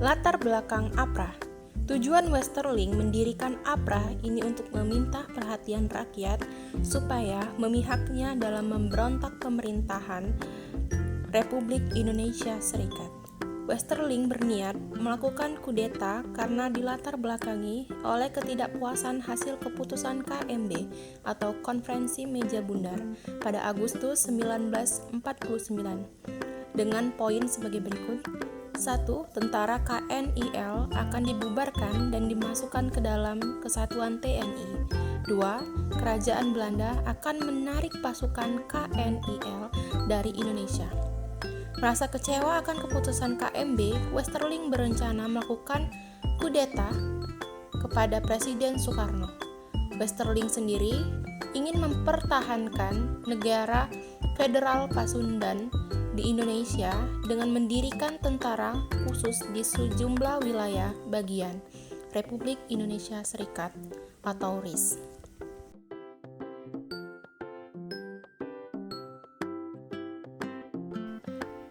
Latar belakang APRA. Tujuan Westerling mendirikan APRA ini untuk meminta perhatian rakyat supaya memihaknya dalam memberontak pemerintahan Republik Indonesia Serikat. Westerling berniat melakukan kudeta karena dilatar belakangi oleh ketidakpuasan hasil keputusan KMB atau Konferensi Meja Bundar pada Agustus 1949 dengan poin sebagai berikut. 1. Tentara KNIL akan dibubarkan dan dimasukkan ke dalam kesatuan TNI. 2. Kerajaan Belanda akan menarik pasukan KNIL dari Indonesia. Merasa kecewa akan keputusan KMB, Westerling berencana melakukan kudeta kepada Presiden Soekarno. Westerling sendiri ingin mempertahankan negara federal Pasundan di Indonesia dengan mendirikan tentara khusus di sejumlah wilayah bagian Republik Indonesia Serikat atau RIS.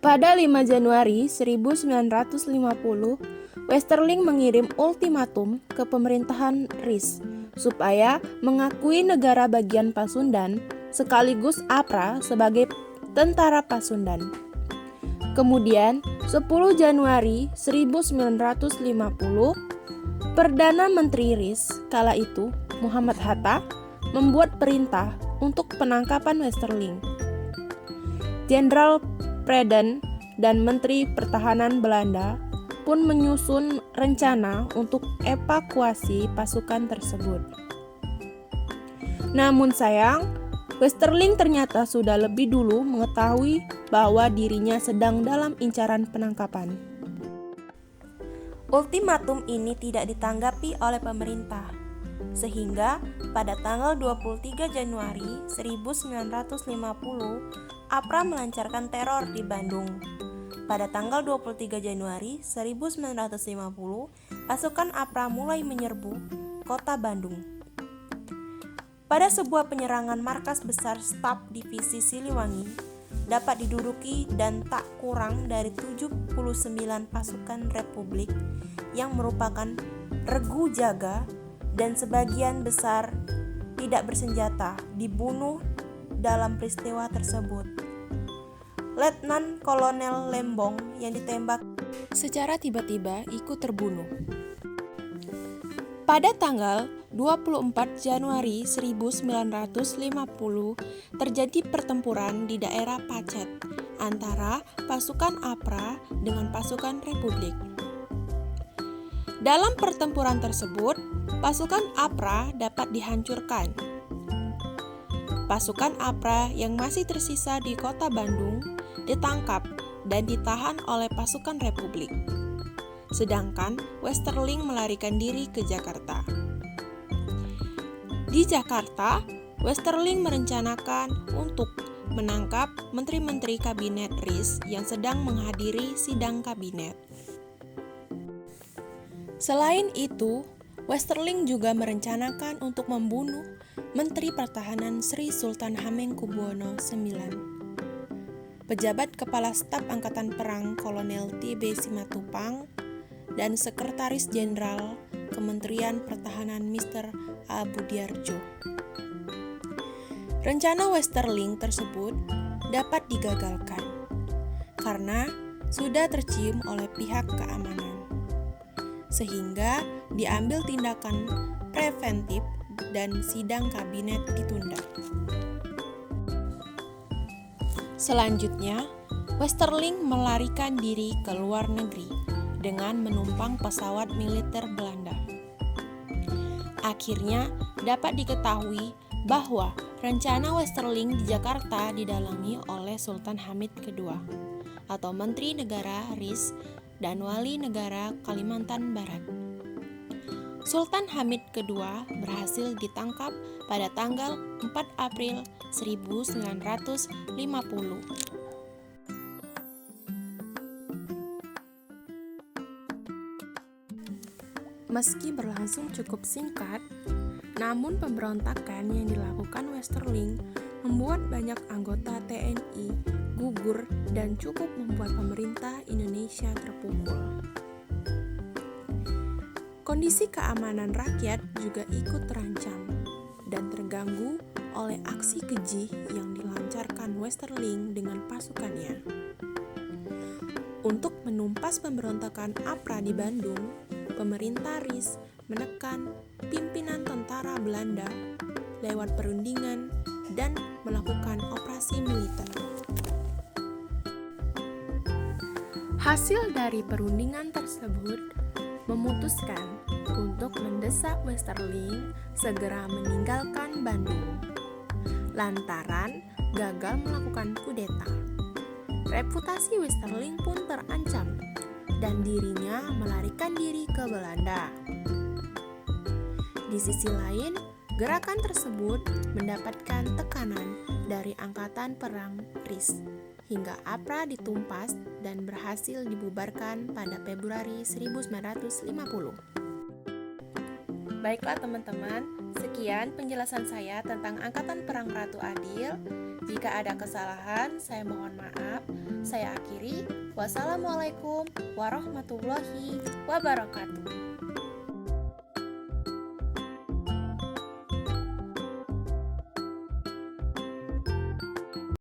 Pada 5 Januari 1950, Westerling mengirim ultimatum ke pemerintahan RIS supaya mengakui negara bagian Pasundan sekaligus APRA sebagai tentara Pasundan. Kemudian, 10 Januari 1950, Perdana Menteri RIS kala itu, Muhammad Hatta, membuat perintah untuk penangkapan Westerling. Jenderal Preden dan Menteri Pertahanan Belanda pun menyusun rencana untuk evakuasi pasukan tersebut. Namun sayang, Westerling ternyata sudah lebih dulu mengetahui bahwa dirinya sedang dalam incaran penangkapan. Ultimatum ini tidak ditanggapi oleh pemerintah, sehingga pada tanggal 23 Januari 1950, APRA melancarkan teror di Bandung. Pada tanggal 23 Januari 1950, pasukan APRA mulai menyerbu kota Bandung. Pada sebuah penyerangan markas besar staf divisi Siliwangi dapat diduduki dan tak kurang dari 79 pasukan Republik yang merupakan regu jaga dan sebagian besar tidak bersenjata dibunuh dalam peristiwa tersebut. Letnan Kolonel Lembong yang ditembak secara tiba-tiba ikut terbunuh. Pada tanggal 24 Januari 1950 terjadi pertempuran di daerah Pacet antara pasukan APRA dengan pasukan Republik. Dalam pertempuran tersebut, pasukan APRA dapat dihancurkan. Pasukan APRA yang masih tersisa di kota Bandung ditangkap dan ditahan oleh pasukan Republik. Sedangkan Westerling melarikan diri ke Jakarta. Di Jakarta, Westerling merencanakan untuk menangkap menteri-menteri kabinet RIS yang sedang menghadiri sidang kabinet. Selain itu, Westerling juga merencanakan untuk membunuh Menteri Pertahanan Sri Sultan Hamengkubuwono IX, pejabat Kepala Staf Angkatan Perang Kolonel T.B. Simatupang, dan Sekretaris Jenderal Kementerian Pertahanan Mr. A. Budiarjo. Rencana Westerling tersebut dapat digagalkan karena sudah tercium oleh pihak keamanan, sehingga diambil tindakan preventif dan sidang kabinet ditunda. Selanjutnya, Westerling melarikan diri ke luar negeri dengan menumpang pesawat militer Belanda. Akhirnya dapat diketahui bahwa rencana Westerling di Jakarta didalangi oleh Sultan Hamid II atau Menteri Negara RIS dan Wali Negara Kalimantan Barat. Sultan Hamid II berhasil ditangkap pada tanggal 4 April 1950. Meski berlangsung cukup singkat, namun pemberontakan yang dilakukan Westerling membuat banyak anggota TNI gugur dan cukup membuat pemerintah Indonesia terpukul. Kondisi keamanan rakyat juga ikut terancam dan terganggu oleh aksi keji yang dilancarkan Westerling dengan pasukannya. Untuk menumpas pemberontakan APRA di Bandung, pemerintah RIS menekan pimpinan tentara Belanda lewat perundingan dan melakukan operasi militer. Hasil dari perundingan tersebut memutuskan untuk mendesak Westerling segera meninggalkan Bandung, lantaran gagal melakukan kudeta. Reputasi Westerling pun terancam dan dirinya melarikan diri ke Belanda. Di sisi lain, gerakan tersebut mendapatkan tekanan dari Angkatan Perang RIS hingga APRA ditumpas dan berhasil dibubarkan pada Februari 1950. Baiklah teman-teman, sekian penjelasan saya tentang Angkatan Perang Ratu Adil. Jika ada kesalahan, saya mohon maaf. Saya akhiri. Wassalamualaikum warahmatullahi wabarakatuh.